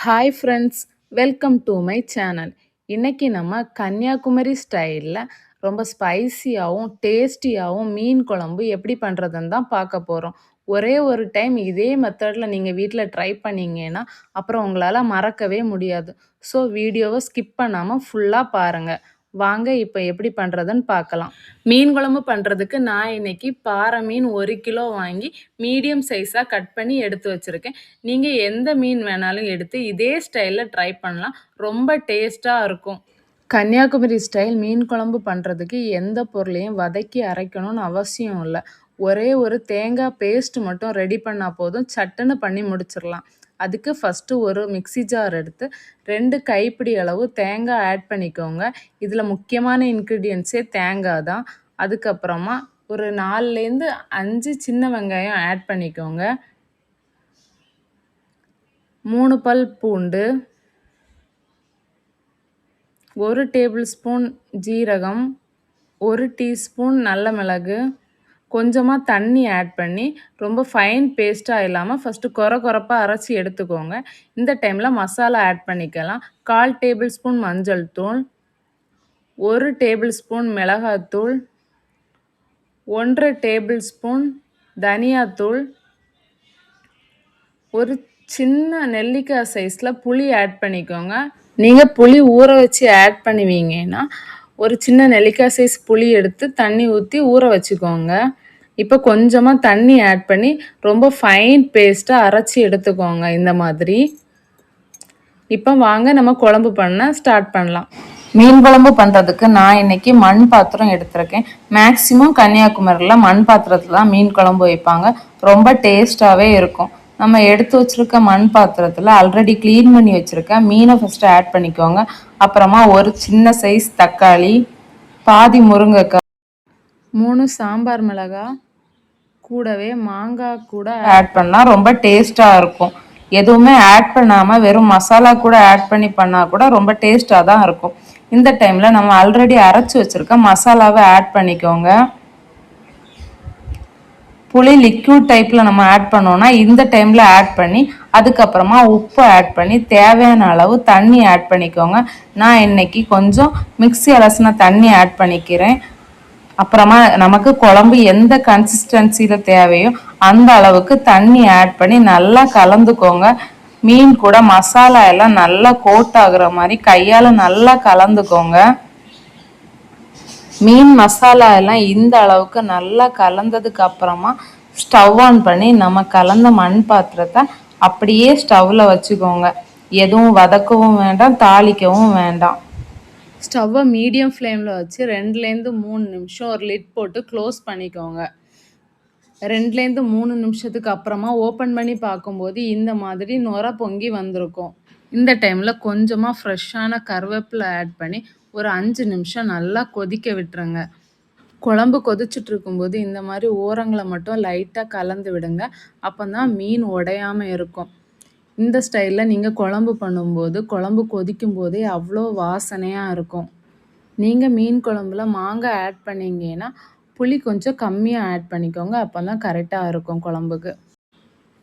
Hi friends, welcome to my channel. இன்னைக்கு நம்ம கன்னியாகுமரி ஸ்டைலில் ரொம்ப ஸ்பைசியாகவும் டேஸ்டியாகவும் மீன் குழம்பு எப்படி பண்ணுறதுன்னு தான் பார்க்க போகிறோம். ஒரே ஒரு டைம் இதே மெத்தடில் நீங்கள் வீட்டில் ட்ரை பண்ணீங்கன்னா அப்புறம் உங்களால் மறக்கவே முடியாது. ஸோ வீடியோவை ஸ்கிப் பண்ணாமல் ஃபுல்லாக பாருங்கள். வாங்க இப்போ எப்படி பண்ணுறதுன்னு பார்க்கலாம். மீன் குழம்பு பண்ணுறதுக்கு நான் இன்னைக்கு பாறை மீன் 1 கிலோ வாங்கி மீடியம் சைஸாக கட் பண்ணி எடுத்து வச்சுருக்கேன். நீங்கள் எந்த மீன் வேணாலும் எடுத்து இதே ஸ்டைலில் ட்ரை பண்ணலாம். ரொம்ப டேஸ்ட்டாக இருக்கும். கன்னியாகுமரி ஸ்டைல் மீன் குழம்பு பண்ணுறதுக்கு எந்த பொருளையும் வதக்கி அரைக்கணும்னு அவசியம் இல்லை. ஒரே ஒரு தேங்காய் பேஸ்ட் மட்டும் ரெடி பண்ணால் போதும், சட்டுன்னு பண்ணி முடிச்சிடலாம். அதுக்கு ஃபஸ்ட்டு ஒரு மிக்ஸி ஜார் எடுத்து 2 கைப்பிடி அளவு தேங்காய் ஆட் பண்ணிக்கோங்க. இதில் முக்கியமான இன்க்ரீடியன்ட்ஸே தேங்காய் தான். அதுக்கப்புறமா ஒரு 4லேருந்து 5 சின்ன வெங்காயம் ஆட் பண்ணிக்கோங்க. 3 பல் பூண்டு, 1 டேபிள் ஸ்பூன் ஜீரகம், 1 டீஸ்பூன் நல்ல மிளகு, கொஞ்சமாக தண்ணி ஆட் பண்ணி ரொம்ப ஃபைன் பேஸ்ட்டாக இல்லாமல் ஃபஸ்ட்டு கொரப்பாக அரைச்சி எடுத்துக்கோங்க. இந்த டைமில் மசாலா ஆட் பண்ணிக்கலாம். 1/4 டேபிள் ஸ்பூன் மஞ்சள் தூள், 1 டேபிள் ஸ்பூன் மிளகாத்தூள், 1/2 டேபிள் ஸ்பூன் தனியாத்தூள், ஒரு சின்ன நெல்லிக்காய் சைஸில் புளி ஆட் பண்ணிக்கோங்க. நீங்கள் புளி ஊற வச்சு ஆட் பண்ணுவீங்கன்னா ஒரு சின்ன நெல்லிக்காய் சைஸ் புளி எடுத்து தண்ணி ஊற்றி ஊற வச்சுக்கோங்க. இப்போ கொஞ்சமாக தண்ணி ஆட் பண்ணி ரொம்ப ஃபைன் பேஸ்ட்டாக அரைச்சி எடுத்துக்கோங்க இந்த மாதிரி. இப்போ வாங்க நம்ம குழம்பு பண்ண ஸ்டார்ட் பண்ணலாம். மீன் குழம்பு பண்ணுறதுக்கு நான் இன்னைக்கு மண் பாத்திரம் எடுத்திருக்கேன். மேக்ஸிமம் கன்னியாகுமரியில் மண் பாத்திரத்தில் தான் மீன் குழம்பு வைப்பாங்க. ரொம்ப டேஸ்ட்டாகவே இருக்கும். நம்ம எடுத்து வச்சுருக்க மண் பாத்திரத்தில் ஆல்ரெடி க்ளீன் பண்ணி வச்சுருக்க மீனை ஃபஸ்ட்டு ஆட் பண்ணிக்கோங்க. அப்புறமா ஒரு சின்ன சைஸ் தக்காளி, பாதி முருங்கைக்காய், 3 சாம்பார் மிளகாய், கூடவே மாங்காய் கூட ஆட் பண்ணால் ரொம்ப டேஸ்ட்டாக இருக்கும். எதுவுமே ஆட் பண்ணாமல் வெறும் மசாலா கூட ஆட் பண்ணால் கூட ரொம்ப டேஸ்ட்டாக தான் இருக்கும். இந்த டைமில் நம்ம ஆல்ரெடி அரைச்சி வச்சுருக்க மசாலாவை ஆட் பண்ணிக்கோங்க. புளி லிக்யூட் டைப்பில் நம்ம ஆட் பண்ணோன்னா இந்த டைமில் ஆட் பண்ணி அதுக்கப்புறமா உப்பு ஆட் பண்ணி தேவையான அளவு தண்ணி ஆட் பண்ணிக்கோங்க. நான் இன்னைக்கு கொஞ்சம் மிக்ஸி அலசின தண்ணி ஆட் பண்ணிக்கிறேன். அப்புறமா நமக்கு குழம்பு எந்த கன்சிஸ்டன்சியில் தேவையோ அந்த அளவுக்கு தண்ணி ஆட் பண்ணி நல்லா கலந்துக்கோங்க. மீன் கூட மசாலா எல்லாம் நல்லா கோட் ஆகுற மாதிரி கையால் நல்லா கலந்துக்கோங்க. மீன் மசாலா எல்லாம் இந்த அளவுக்கு நல்லா கலந்ததுக்கு அப்புறமா ஸ்டவ் ஆன் பண்ணி நம்ம கலந்த மண் பாத்திரத்தை அப்படியே ஸ்டவ்வில் வச்சுக்கோங்க. எதுவும் வதக்கவும் வேண்டாம், தாளிக்கவும் வேண்டாம். ஸ்டவ்வை மீடியம் ஃப்ளேமில் வச்சு 2லேருந்து 3 நிமிஷம் ஒரு லிட் போட்டு க்ளோஸ் பண்ணிக்கோங்க. 2லேருந்து 3 நிமிஷத்துக்கு அப்புறமா ஓப்பன் பண்ணி பார்க்கும்போது இந்த மாதிரி நுர பொங்கி வந்திருக்கும். இந்த டைமில் கொஞ்சமாக ஃப்ரெஷ்ஷான கருவேப்பிலை ஆட் பண்ணி ஒரு 5 நிமிஷம் நல்லா கொதிக்க விட்டுருங்க. குழம்பு கொதிச்சுட்டு இருக்கும்போது இந்த மாதிரி ஓரங்களை மட்டும் லைட்டாக கலந்து விடுங்க. அப்போ தான் மீன் உடையாமல் இருக்கும். இந்த ஸ்டைலில் நீங்கள் குழம்பு பண்ணும்போது குழம்பு கொதிக்கும் போதே அவ்வளோ வாசனையாக இருக்கும். நீங்கள் மீன் குழம்புல மாங்காய் ஆட் பண்ணிங்கன்னா புளி கொஞ்சம் கம்மியாக ஆட் பண்ணிக்கோங்க. அப்போ தான் கரெக்டாக இருக்கும் குழம்புக்கு.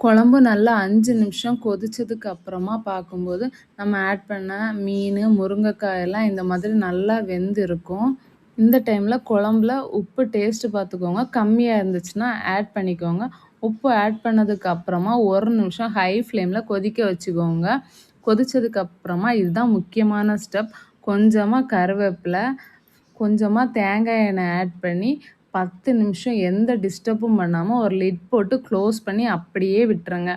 குழம்பு நல்லா 5 நிமிஷம் கொதிச்சதுக்கு அப்புறமா பார்க்கும்போது நம்ம ஆட் பண்ண மீன், முருங்கைக்காய் எல்லாம் இந்த மாதிரி நல்லா வெந்து இருக்கும். இந்த டைமில் குழம்புல உப்பு டேஸ்ட்டு பார்த்துக்கோங்க. கம்மியாக இருந்துச்சுன்னா ஆட் பண்ணிக்கோங்க. உப்பு ஆட் பண்ணதுக்கு அப்புறமா 1 நிமிஷம் ஹை ஃப்ளேமில் கொதிக்க வச்சுக்கோங்க. கொதிச்சதுக்கு அப்புறமா இதுதான் முக்கியமான ஸ்டெப். கொஞ்சமாக கருவேப்பிலை, கொஞ்சமாக தேங்காய் எண்ணெய் ஆட் பண்ணி 10 நிமிஷம் எந்த டிஸ்டர்பும் பண்ணாமல் ஒரு லிட் போட்டு க்ளோஸ் பண்ணி அப்படியே விட்டுருங்க.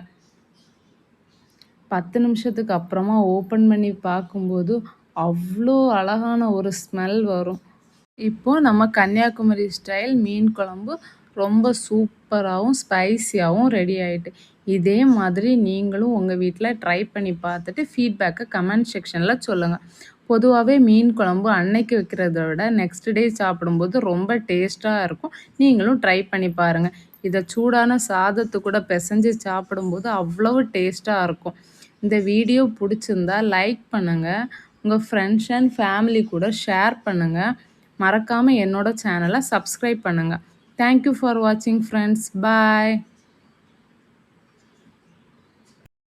10 நிமிஷத்துக்கு அப்புறமா ஓப்பன் பண்ணி பார்க்கும்போது அவ்வளோ அழகான ஒரு ஸ்மெல் வரும். இப்போது நம்ம கன்னியாகுமரி ஸ்டைல் மீன் குழம்பு ரொம்ப சூப்பராகவும் ஸ்பைசியாகவும் ரெடி ஆகிட்டு. இதே மாதிரி நீங்களும் உங்கள் வீட்டில் ட்ரை பண்ணி பார்த்துட்டு ஃபீட்பேக்கை கமெண்ட் செக்ஷனில் சொல்லுங்கள். பொதுவாகவே மீன் குழம்பு அன்னைக்கு வைக்கிறத விட நெக்ஸ்ட் டே சாப்பிடும்போது ரொம்ப டேஸ்ட்டாக இருக்கும். நீங்களும் ட்ரை பண்ணி பாருங்கள். இதை சூடான சாதத்து கூட பிசைஞ்சு சாப்பிடும்போது அவ்வளவு டேஸ்ட்டாக இருக்கும். இந்த வீடியோ பிடிச்சிருந்தா லைக் பண்ணுங்கள். உங்கள் ஃப்ரெண்ட்ஸ் அண்ட் ஃபேமிலி கூட ஷேர் பண்ணுங்கள். மறக்காமல் என்னோட சேனலை சப்ஸ்கிரைப் பண்ணுங்கள். தேங்க்யூ ஃபார் வாட்சிங் ஃப்ரெண்ட்ஸ். பாய்.